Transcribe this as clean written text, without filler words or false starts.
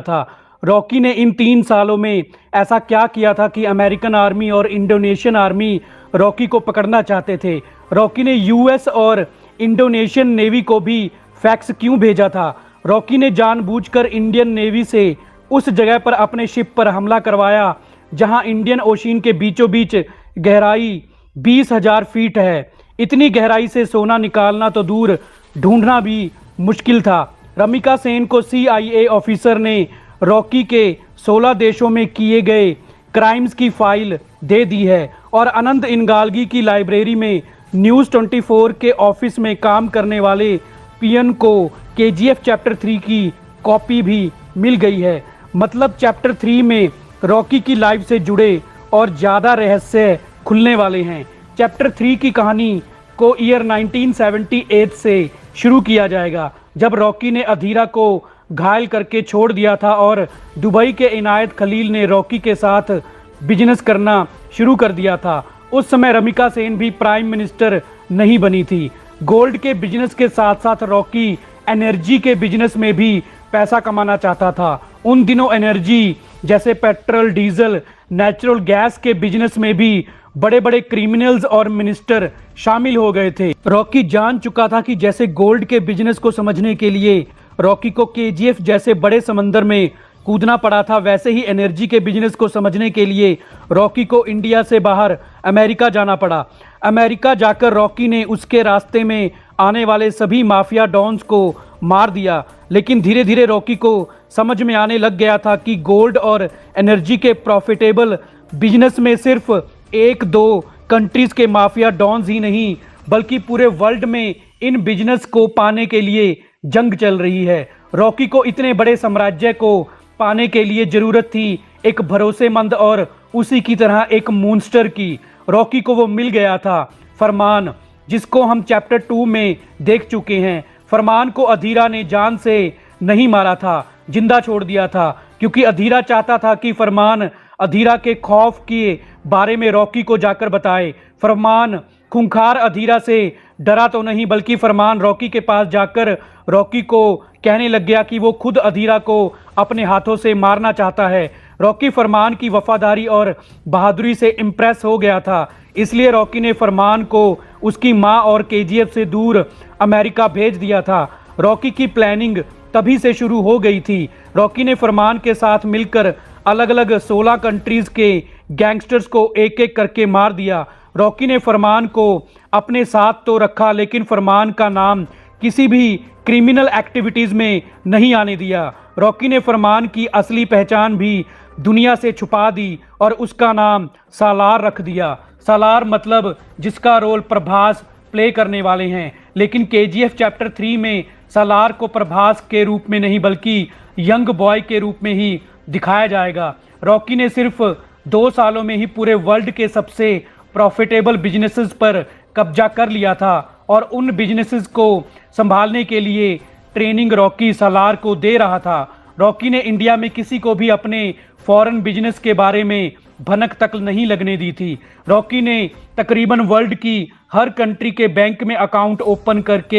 था। रॉकी ने इन 3 सालों में ऐसा क्या किया था कि अमेरिकन आर्मी और इंडोनेशियन आर्मी रॉकी को पकड़ना चाहते थे। रॉकी ने यूएस और इंडोनेशियन नेवी को भी फैक्स क्यों भेजा था। रॉकी ने जानबूझकर इंडियन नेवी से उस जगह पर अपने शिप पर हमला करवाया जहां इंडियन ओशियन के बीचों बीच गहराई 20,000 फीट है। इतनी गहराई से सोना निकालना तो दूर, ढूंढना भी मुश्किल था। रमिका सेन को CIA ऑफिसर ने रॉकी के 16 देशों में किए गए क्राइम्स की फाइल दे दी है और अनंत इंगालगी की लाइब्रेरी में न्यूज़ 24 के ऑफिस में काम करने वाले पियन को KGF चैप्टर 3 की कॉपी भी मिल गई है। मतलब चैप्टर 3 में रॉकी की लाइफ से जुड़े और ज़्यादा रहस्य खुलने वाले हैं। चैप्टर 3 की कहानी को ईयर 1978 से शुरू किया जाएगा, जब रॉकी ने अधीरा को घायल करके छोड़ दिया था और दुबई के इनायत खलील ने रॉकी के साथ बिजनेस करना शुरू कर दिया था। उस समय रमिका सेन भी प्राइम मिनिस्टर नहीं बनी थी। गोल्ड के बिजनेस के साथ साथ रॉकी एनर्जी के बिजनेस में भी पैसा कमाना चाहता था। उन दिनों एनर्जी जैसे पेट्रोल, डीजल, नेचुरल गैस के बिजनेस में भी बड़े बड़े क्रिमिनल्स और मिनिस्टर शामिल हो गए थे। रॉकी जान चुका था कि जैसे गोल्ड के बिजनेस को समझने के लिए रॉकी को KGF जैसे बड़े समंदर में कूदना पड़ा था, वैसे ही एनर्जी के बिजनेस को समझने के लिए रॉकी को इंडिया से बाहर अमेरिका जाना पड़ा। अमेरिका जाकर रॉकी ने उसके रास्ते में आने वाले सभी माफिया डॉन्स को मार दिया। लेकिन धीरे धीरे रॉकी को समझ में आने लग गया था कि गोल्ड और एनर्जी के प्रॉफिटेबल बिजनेस में सिर्फ 1-2 कंट्रीज के माफिया डॉन्स ही नहीं, बल्कि पूरे वर्ल्ड में इन बिजनेस को पाने के लिए जंग चल रही है। रॉकी को इतने बड़े साम्राज्य को पाने के लिए जरूरत थी एक भरोसेमंद और उसी की तरह एक मॉन्स्टर की। रॉकी को वो मिल गया था, फरमान, जिसको हम चैप्टर 2 में देख चुके हैं। फरमान को अधीरा ने जान से नहीं मारा था, जिंदा छोड़ दिया था, क्योंकि अधीरा चाहता था कि फरमान अधीरा के खौफ के बारे में रॉकी को जाकर बताए। फरमान खूंखार अधीरा से डरा तो नहीं, बल्कि फरमान रॉकी के पास जाकर रॉकी को कहने लग गया कि वो खुद अधीरा को अपने हाथों से मारना चाहता है। रॉकी फरमान की वफादारी और बहादुरी से इम्प्रेस हो गया था, इसलिए रॉकी ने फरमान को उसकी माँ और KGF से दूर अमेरिका भेज दिया था। रॉकी की प्लानिंग तभी से शुरू हो गई थी। रॉकी ने फरमान के साथ मिलकर अलग अलग 16 कंट्रीज के गैंगस्टर्स को एक एक करके मार दिया। रॉकी ने फरमान को अपने साथ तो रखा, लेकिन फरमान का नाम किसी भी क्रिमिनल एक्टिविटीज़ में नहीं आने दिया। रॉकी ने फरमान की असली पहचान भी दुनिया से छुपा दी और उसका नाम सालार रख दिया। सालार मतलब जिसका रोल प्रभास प्ले करने वाले हैं। लेकिन KGF चैप्टर 3 में सालार को प्रभास के रूप में नहीं, बल्कि यंग बॉय के रूप में ही दिखाया जाएगा। रॉकी ने सिर्फ 2 सालों में ही पूरे वर्ल्ड के सबसे प्रॉफिटेबल बिजनेसेस पर कब्जा कर लिया था और उन बिजनेसेस को संभालने के लिए ट्रेनिंग रॉकी सालार को दे रहा था। रॉकी ने इंडिया में किसी को भी अपने फॉरेन बिजनेस के बारे में भनक तक नहीं लगने दी थी। रॉकी ने तकरीबन वर्ल्ड की हर कंट्री के बैंक में अकाउंट ओपन करके